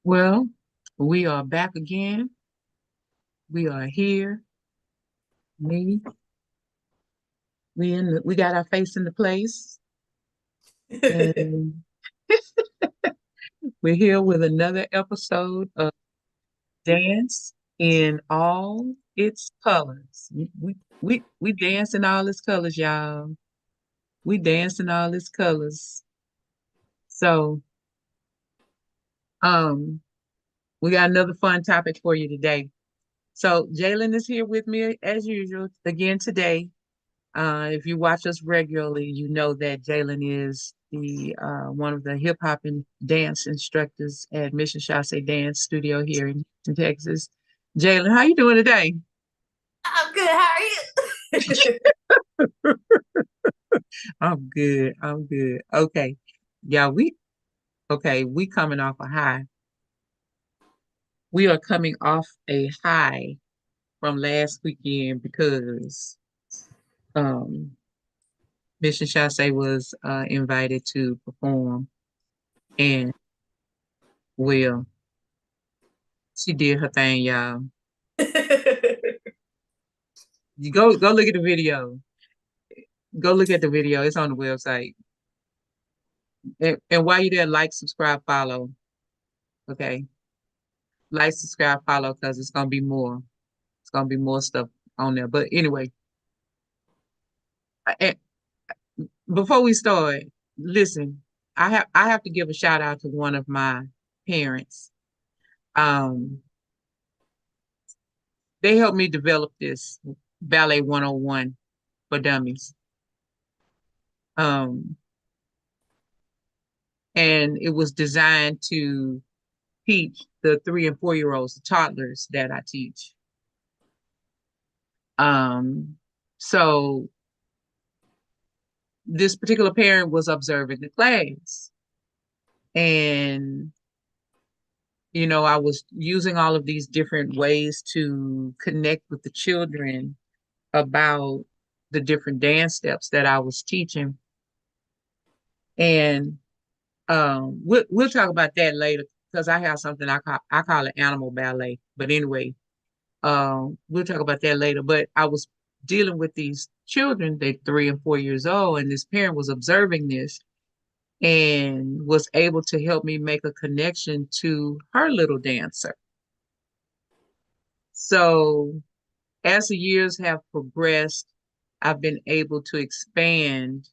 Well, we are back again. We are here. Me, we got our face in the place, and we're here with another episode of Dance in All Its Colors. We dance in all its colors, y'all. We dance in all its colors. So, um, we got another fun topic for you today. So, Jalen is here with me as usual again today. If you watch us regularly, you know that Jalen is the one of the hip hop and dance instructors at Mission Chasse Dance Studio here in Texas. Jalen, how you doing today? I'm good. How are you? I'm good. I'm good. Okay. Yeah, we coming off a high. We are coming off a high from last weekend because um Mission Chasse was invited to perform, and well, she did her thing, y'all. You go look at the video. Go look at the video. It's on the website. And while you're there, like, subscribe, follow. Okay. Like, subscribe, follow, because it's gonna be more. It's gonna be more stuff on there. But anyway, I, before we start, listen, I have to give a shout out to one of my parents. Um, they helped me develop this Ballet 101 for Dummies. Um, and it was designed to teach the 3 and 4 year olds, the toddlers that I teach. Um, so this particular parent was observing the class, and I was using all of these different ways to connect with the children about the different dance steps that I was teaching. And we'll talk about that later because I have something I call it animal ballet. But anyway, we'll talk about that later. But I was dealing with these children, they're 3 and 4 years old, and this parent was observing this and was able to help me make a connection to her little dancer. So as the years have progressed, I've been able to expand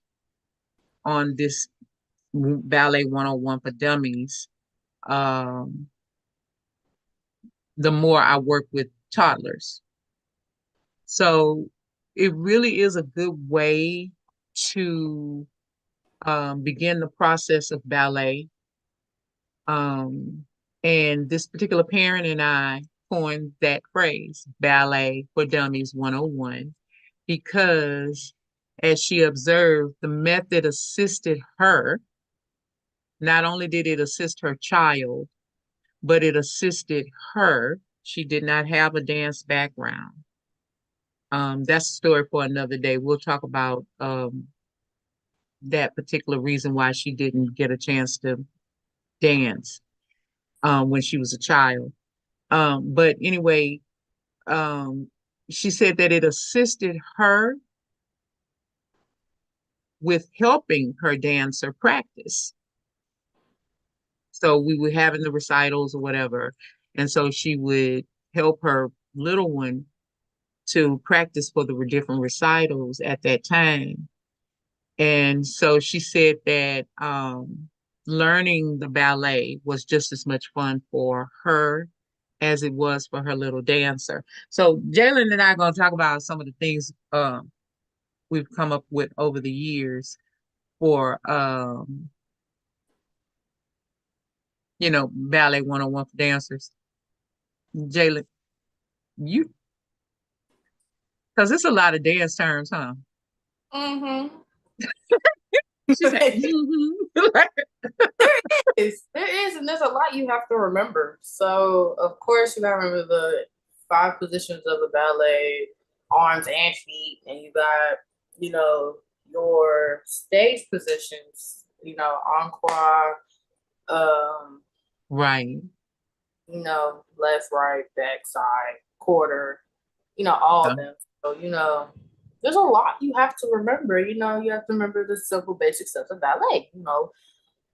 on this Ballet 101 for Dummies. Um, the more I work with toddlers. So it really is a good way to begin the process of ballet. Um, and this particular parent and I coined that phrase, Ballet for Dummies 101, because as she observed, the method assisted her. Not only did it assist her child, but it assisted her. She did not have a dance background. That's a story for another day. We'll talk about that particular reason why she didn't get a chance to dance when she was a child. But anyway, um, she said that it assisted her with helping her dancer practice. So we were having the recitals or whatever. And so she would help her little one to practice for the different recitals at that time. And so she said that learning the ballet was just as much fun for her as it was for her little dancer. So Jalen and I are going to talk about some of the things we've come up with over the years for Ballet 101 for dancers. Jalen, you because it's a lot of dance terms, huh? Mm-hmm. She said, There is, and there's a lot you have to remember. So, of course, you gotta remember the five positions of the ballet, arms and feet, and you got, your stage positions, encore, um, right. left, right, back, side, quarter, all Yeah. of them. So, there's a lot you have to remember. You have to remember the simple basic steps of ballet,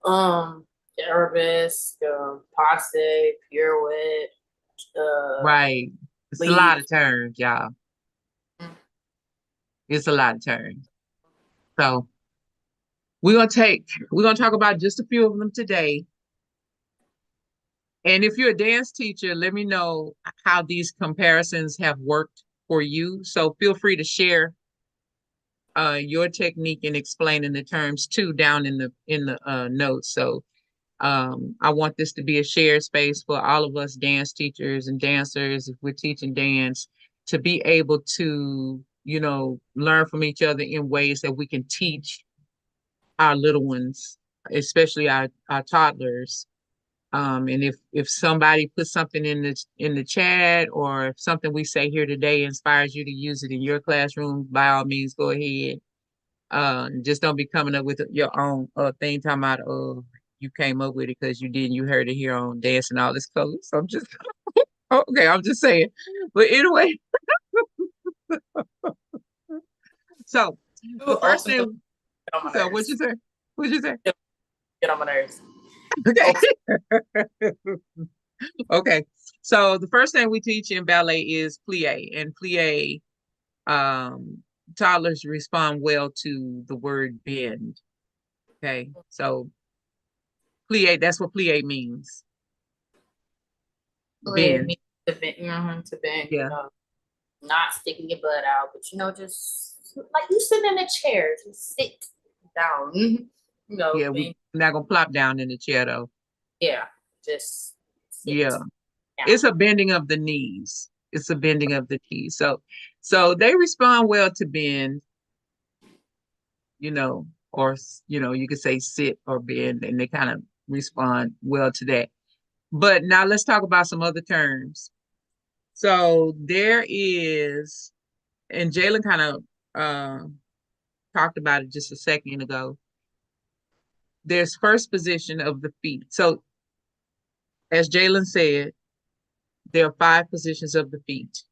um, arabesque, passe, pirouette, Right. It's a lot leap. of terms, y'all. It's a lot of terms. So we're gonna talk about just a few of them today. And if you're a dance teacher, let me know how these comparisons have worked for you. So feel free to share your technique in explaining the terms too down in the notes. So I want this to be a shared space for all of us dance teachers and dancers, if we're teaching dance, to be able to, learn from each other in ways that we can teach our little ones, especially our toddlers. And if somebody puts something in the chat, or if something we say here today inspires you to use it in your classroom, by all means, go ahead. Just don't be coming up with your own thing talking about you came up with it because you heard it here on Dancing All This Color. So I'm just okay, I'm just saying. But anyway, so the You first ultimately thing, get on my so what you nerves. say? What you say? Get on my nerves. Okay. Ultimately, Okay. So the first thing we teach in ballet is plie. And plie, toddlers respond well to the word bend. Okay. So plie, that's what plie means. it Bend. means to bend, Yeah. not sticking your butt out, but just like you sit in a chair, just sit down. Yeah, we're Bend, not gonna plop down in the chair though. yeah, just Yeah. sit down. It's a bending of the knees. It's a bending of the knees. So they respond well to bend, or you could say sit or bend, and they kind of respond well to that. But now let's talk about some other terms. So there is, and Jalen kind of talked about it just a second ago. There's first position of the feet. So as Jalen said, there are 5 positions of the feet.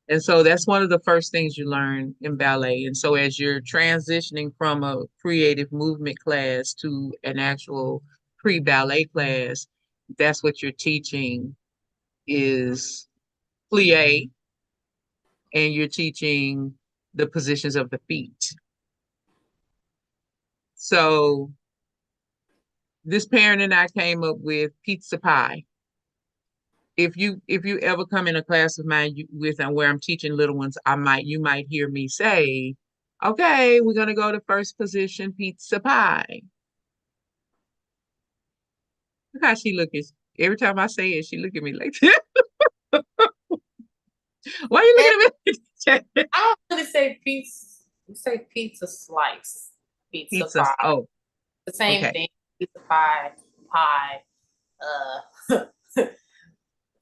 And so that's one of the first things you learn in ballet. And so as you're transitioning from a creative movement class to an actual pre-ballet class, that's what you're teaching is plie, and you're teaching the positions of the feet. So this parent and I came up with pizza pie. If you ever come in a class of mine with where I'm teaching little ones, you might hear me say, "Okay, we're gonna go to first position pizza pie." Look how she look at every time I say it, she look at me like, "Why are And you looking at me?" I don't really say pizza. You say pizza slice, pizza Pizza. pie. Oh, The same okay. thing. Pizza pie, pie,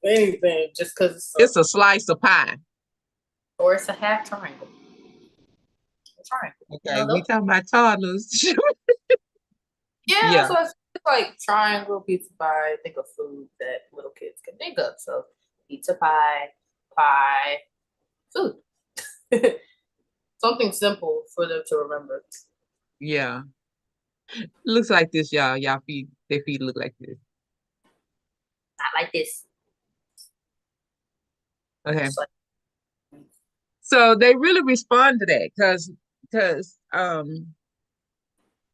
anything. Just because It's a slice of pie. or it's a half triangle. A triangle. Okay, we Those. talking about toddlers. Yeah, that's Yeah, what it's like. Triangle pizza pie. Think of food that little kids can think of. So pizza pie, pie, food. Something simple for them to remember. yeah. Looks like this, y'all. Their feet look like this. Not like this. Okay. Just like So they really respond to that because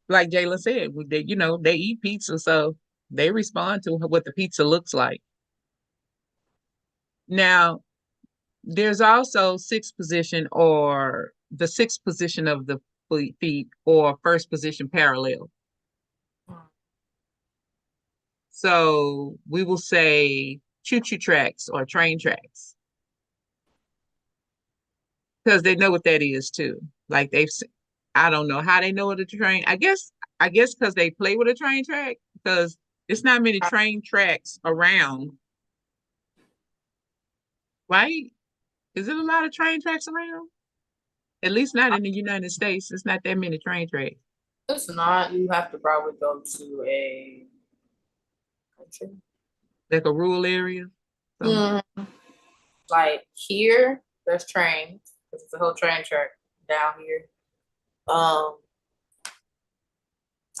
like Jayla said, they eat pizza, so they respond to what the pizza looks like. Now, there's also sixth position, or the sixth position of the feet, or first position parallel. So we will say choo-choo tracks or train tracks because they know what that is too. Like I don't know how they know what a train. I guess because they play with a train track, because it's not many train tracks around, right? Is it a lot of train tracks around? At least not in the United States. It's not that many train tracks. it's not. You have to probably go to a country. like a rural area. So Mm, like here, there's trains. It's a whole train track down here. Um,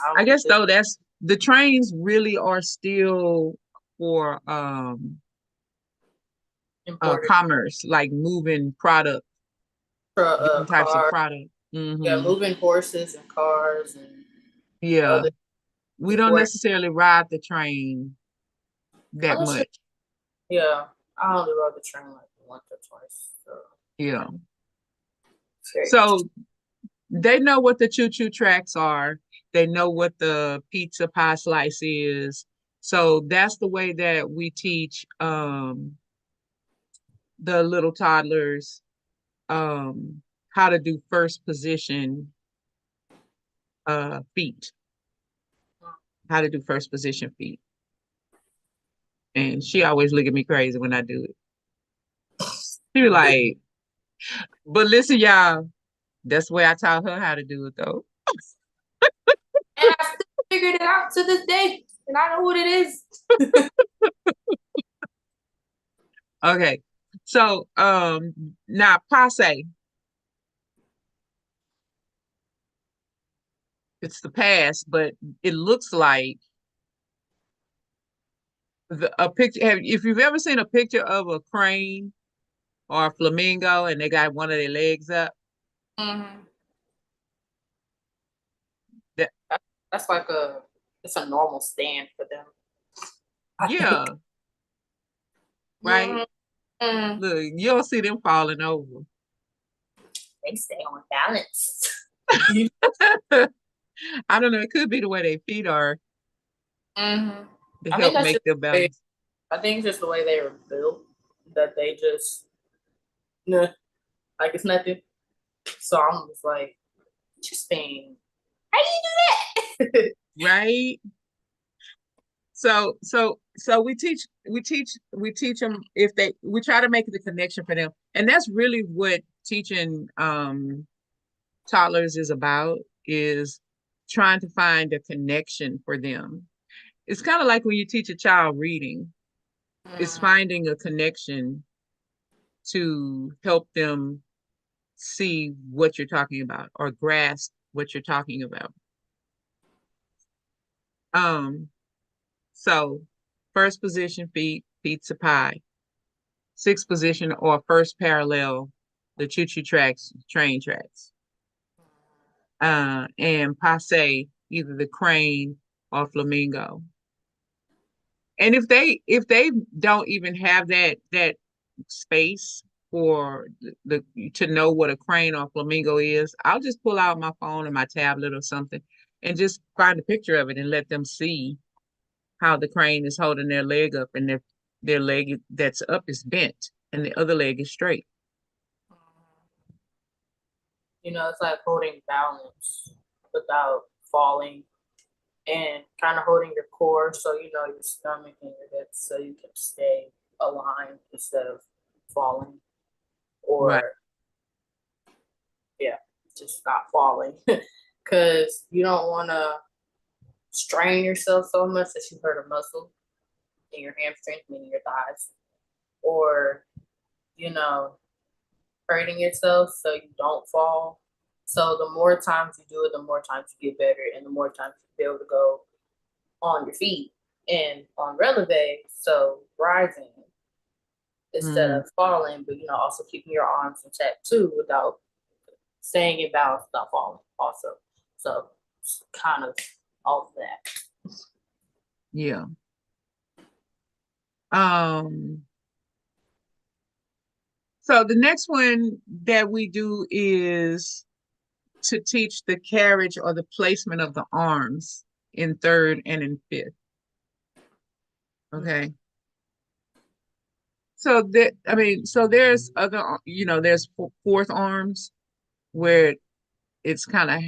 I I don't think guess that though that's the trains really are still for imported commerce, like moving product, different types of cars. product. Yeah, Hmm. moving horses and cars and Yeah, other we don't support. necessarily ride the train that Unless you, much. yeah, I only rode the train like once or twice. So Yeah. it's very So interesting. they know what the choo-choo tracks are. They know what the pizza pie slice is. So that's the way that we teach the little toddlers how to do first position feet, how to do first position feet. And she always look at me crazy when I do it. She be like, but listen, y'all, that's the way I taught her how to do it though. And I still figured it out to this day, and I know what it is. Okay. So now passe, it's the past, but it looks like a picture. If you've ever seen a picture of a crane or a flamingo and they got one of their legs up, Mm-hmm. that That's like it's a normal stand for them, I think. yeah, right. Mm-hmm. Mm-hmm. Look, you don't see them falling over. They stay on balance. I don't know. It could be the way their feet are Mm-hmm. to I think help that's make just them the way, balance. I think it's just the way they were built that they just nah, like it's nothing. So I'm just like, interesting. How do you do that? Right. So we teach them if they we try to make the connection for them, and that's really what teaching toddlers is about, is trying to find a connection for them. It's kind of like when you teach a child reading, it's Mm, finding a connection to help them see what you're talking about or grasp what you're talking about. Um, so first position feet, pizza pie. Sixth position or first parallel, the choo-choo tracks, train tracks. And passe, either the crane or flamingo. And if they don't even have that space for to know what a crane or flamingo is, I'll just pull out my phone or my tablet or something and just find a picture of it and let them see how the crane is holding their leg up and their leg that's up is bent and the other leg is straight. it's like holding balance without falling and kind of holding your core so your stomach and your hips so you can stay aligned instead of falling Right. or yeah, just not falling because you don't want to strain yourself so much that you hurt a muscle in your hamstrings, meaning your thighs, or you know hurting yourself so you don't fall. So the more times you do it, the more times you get better, and the more times you be able to go on your feet and on releve, so rising instead Mm, of falling, but also keeping your arms intact too without staying in balance without falling also. So it's kind of all of that. yeah. Um, so the next one that we do is to teach the carriage or the placement of the arms in third and in fifth. Okay. So that I mean, so there's other, there's fourth arms where it's kind of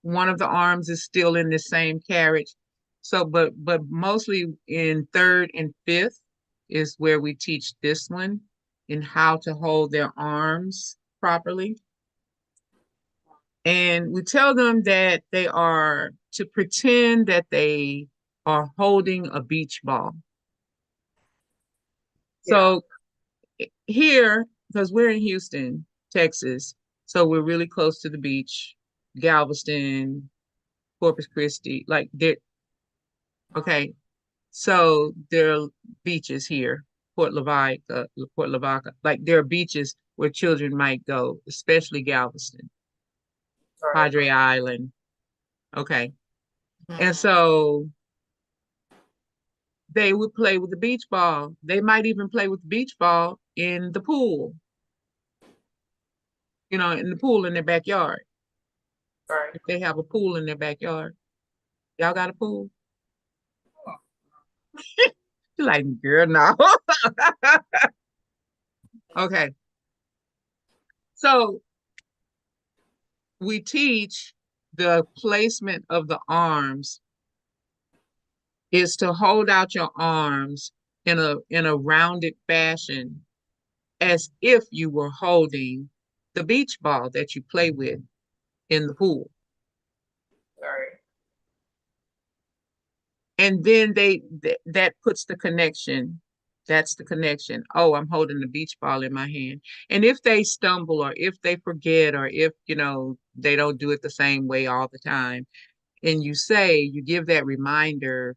one of the arms is still in the same carriage. So, but mostly in third and fifth is where we teach this one in how to hold their arms properly. And we tell them that they are to pretend that they are holding a beach ball. Yeah. So here, because we're in Houston, Texas, so we're really close to the beach, Galveston, Corpus Christi, like there, okay. So there are beaches here, Port Lavaca. Like there are beaches where children might go, especially Galveston, Right. Padre Island. Okay. And Mm-hmm. so they would play with the beach ball. They might even play with the beach ball in the pool, in the pool in their backyard. Right. If they have a pool in their backyard. Y'all got a pool? You're like, girl, no. Okay. So we teach the placement of the arms is to hold out your arms in a rounded fashion as if you were holding the beach ball that you play with in the pool. Right. And then that puts the connection. That's the connection. Oh, I'm holding the beach ball in my hand. And if they stumble or if they forget or if, they don't do it the same way all the time, and you give that reminder,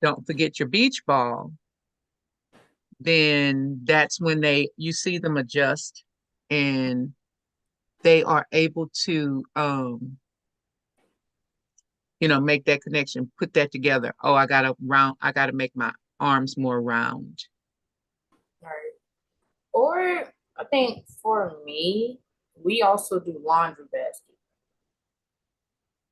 don't forget your beach ball, then that's when you see them adjust and they are able to make that connection, put that together. Oh, I gotta make my arms more round. Right. Or I think for me, we also do laundry basket.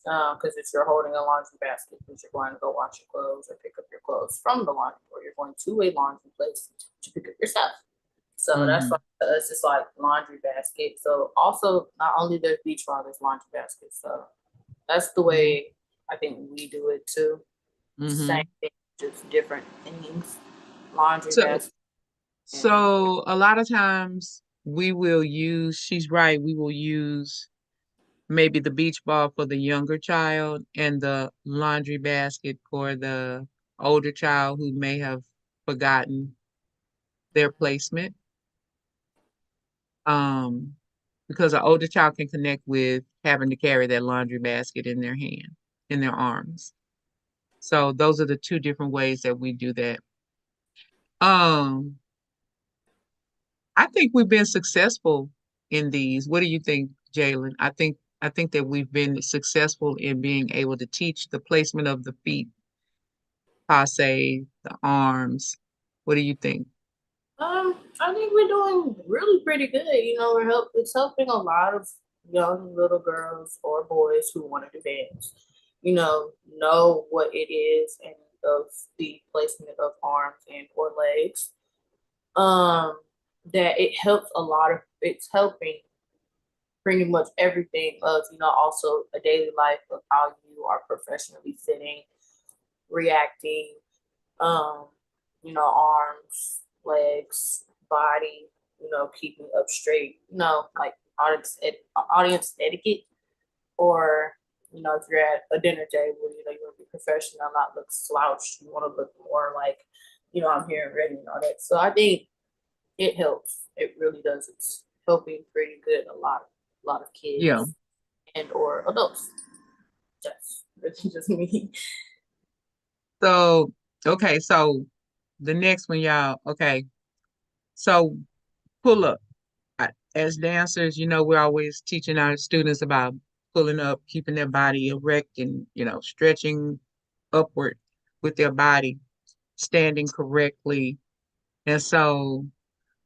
Because if you're holding a laundry basket, because you're going to go wash your clothes or pick up your clothes from the laundry, or you're going to a laundry place to pick up your stuff. So that's why Hmm. to us it's like laundry basket. So also not only there's beach ball, there's laundry basket. So that's the Hmm. way I think we do it too. Same Hmm. thing, just different things. Laundry So, basket and so a lot of times she's right, we will use maybe the beach ball for the younger child and the laundry basket for the older child who may have forgotten their placement. Um, because an older child can connect with having to carry that laundry basket in their hand, in their arms. So those are the two different ways that we do that. Um, I think we've been successful in these. What do you think, Jalen? I think that we've been successful in being able to teach the placement of the feet, passe, the arms. What do you think? I think we're doing really pretty good. It's helping a lot of young little girls or boys who want to advance. Know what it is and of the placement of arms and or legs. Um, that it helps a lot of. It's helping pretty much everything of also a daily life of how you are professionally sitting, reacting, um, arms, legs, body, keeping up straight, like audience etiquette, or, if you're at a dinner table, you want to be professional, not look slouched. You want to look more like, I'm here and ready and all that. So I think it helps. It really does. It's helping pretty good a lot of Yeah. kids and or adults. That's really just me. So, okay, so the next one, y'all, okay. So pull up. As dancers, we're always teaching our students about pulling up, keeping their body erect and, stretching upward with their body, standing correctly. And so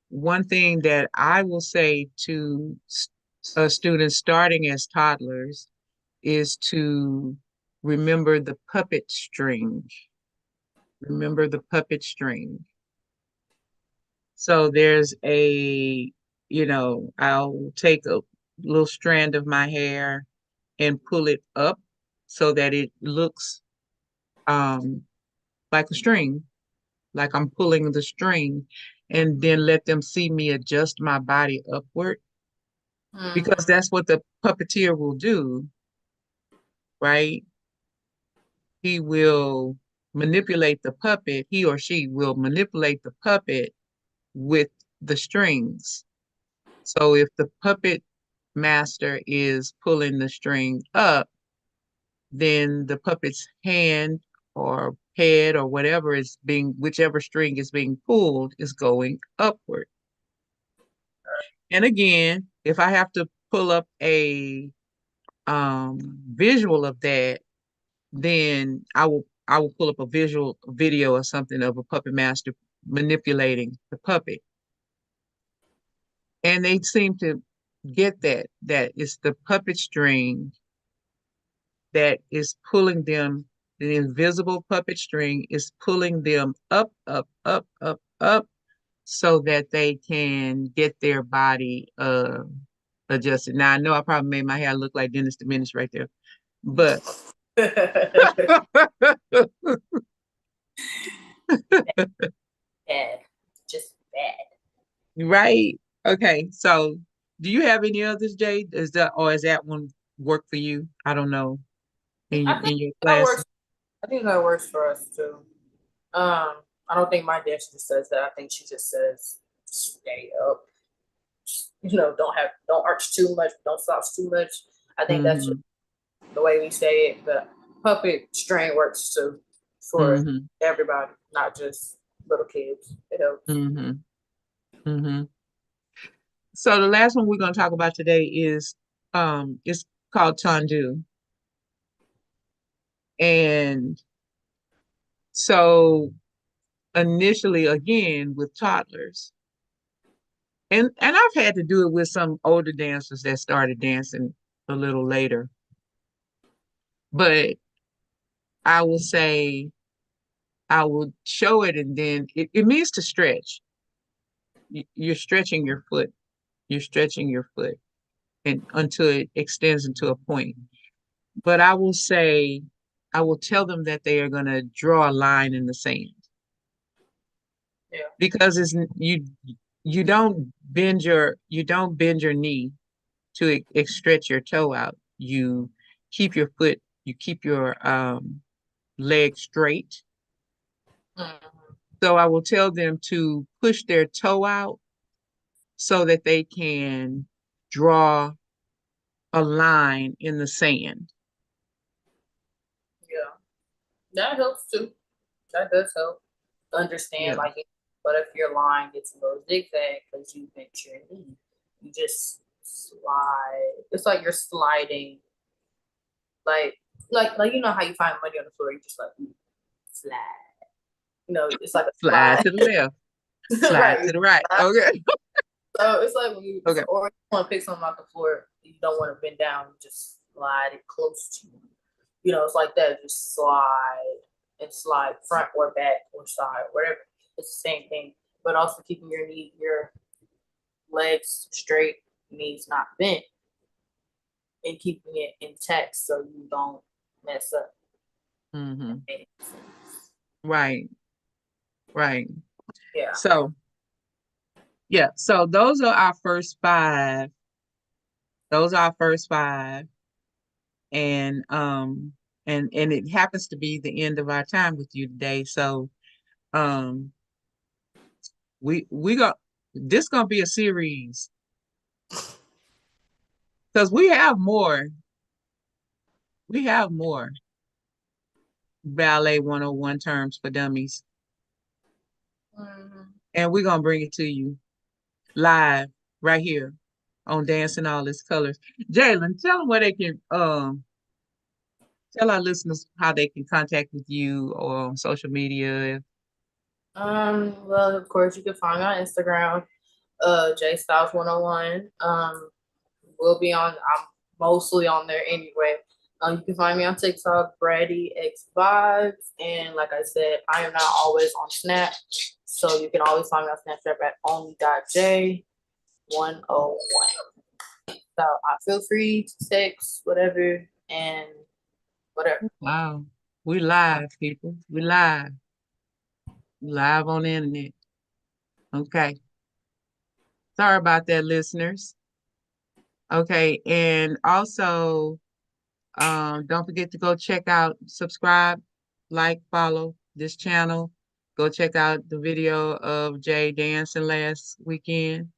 one thing that I will say to students starting as toddlers is to remember the puppet string. Remember the puppet string. So I'll take a little strand of my hair and pull it up so that it looks um, like a string, like I'm pulling the string, and then let them see me adjust my body upward because Mm-hmm. that's what the puppeteer will do, right? He will manipulate the puppet. He or she will manipulate the puppet with the strings. So if the puppet master is pulling the string up, then the puppet's hand or head or whatever is being, whichever string is being pulled is going upward. And again, if I have to pull up a visual of that, then I will pull up a visual video or something of a puppet master manipulating the puppet. And they seem to get that it's the puppet string that is pulling them, the invisible puppet string is pulling them up, up, up, up, up, so that they can get their body adjusted. Now I know I probably made my hair look like Dennis the Menace right there, but Bad. Just bad. right. Okay. So do you have any others, Jay? Is that one work for you? I don't know. In I think your that class. works. I think that works for us too. I don't think my dancer just says that. I think she just says, "Stay up." Don't arch too much, don't slouch too much. I think that's just Mm-hmm. the way we say it. The puppet string works too for Mm-hmm. everybody, not just little kids. It helps. Mm-hmm. Mm-hmm. So the last one we're going to talk about today is it's called Tandu. And so initially again with toddlers. And I've had to do it with some older dancers that started dancing a little later. But I will say I will show it and then it means to stretch. You're stretching your foot. You're stretching your foot and until it extends into a point. But I will tell them that they are going to draw a line in the sand Yeah. because you don't bend your knee to stretch your toe out. You keep your leg straight. Mhm. So I will tell them to push their toe out so that they can draw a line in the sand. Yeah. That helps too. That does help. Understand, Yeah, like, but if your line gets a little zigzag because you bent your knee, you just slide. It's like you're sliding, like you know how you find money on the floor, you just like slide. It's like a slide slide, to the left, slide right? to the right. Okay. So it's like when you Okay. or you want to pick something off the floor, you don't want to bend down, you just slide it close to you. It's like that. Just slide and slide front or back or side, whatever. It's the same thing. But also keeping your legs straight, knees not bent, and keeping it intact so you don't mess up. Mm-hmm. Right, right. Yeah. So yeah, so those are our first five. Those are our first five. And and it happens to be the end of our time with you today. So um we got this gonna be a series because we have more ballet 101 terms for dummies, Mm-hmm. and we're gonna bring it to you live right here on Dancing All Its Colors. Jalen, tell them where they can tell our listeners how they can contact with you or on social media. Well, of course, you can find me on Instagram, J Styles 101. We'll be on. I'm mostly on there anyway. You can find me on TikTok, Brady X Vibes, and like I said, I am not always on Snap, so you can always find me on Snapchat at only.j101. So feel free to text whatever and whatever. Wow. We live, people. We live. Live on the internet. Okay. Sorry about that, listeners. Okay. And also, don't forget to go check out, subscribe, like, follow this channel. Go check out the video of Jay dancing last weekend.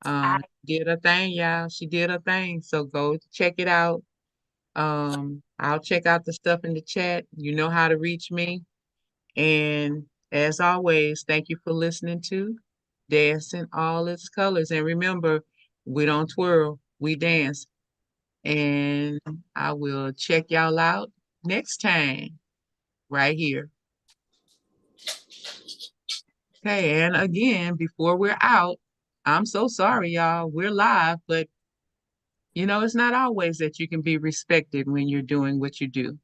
I Did her thing, y'all. She did her thing. So go check it out. I'll check out the stuff in the chat. You know how to reach me. And as always, thank you for listening to Dance in All Its Colors. And remember, we don't twirl, we dance. And I will check y'all out next time right here. Okay, and again, before we're out, I'm so sorry, y'all. We're live, but it's not always that you can be respected when you're doing what you do.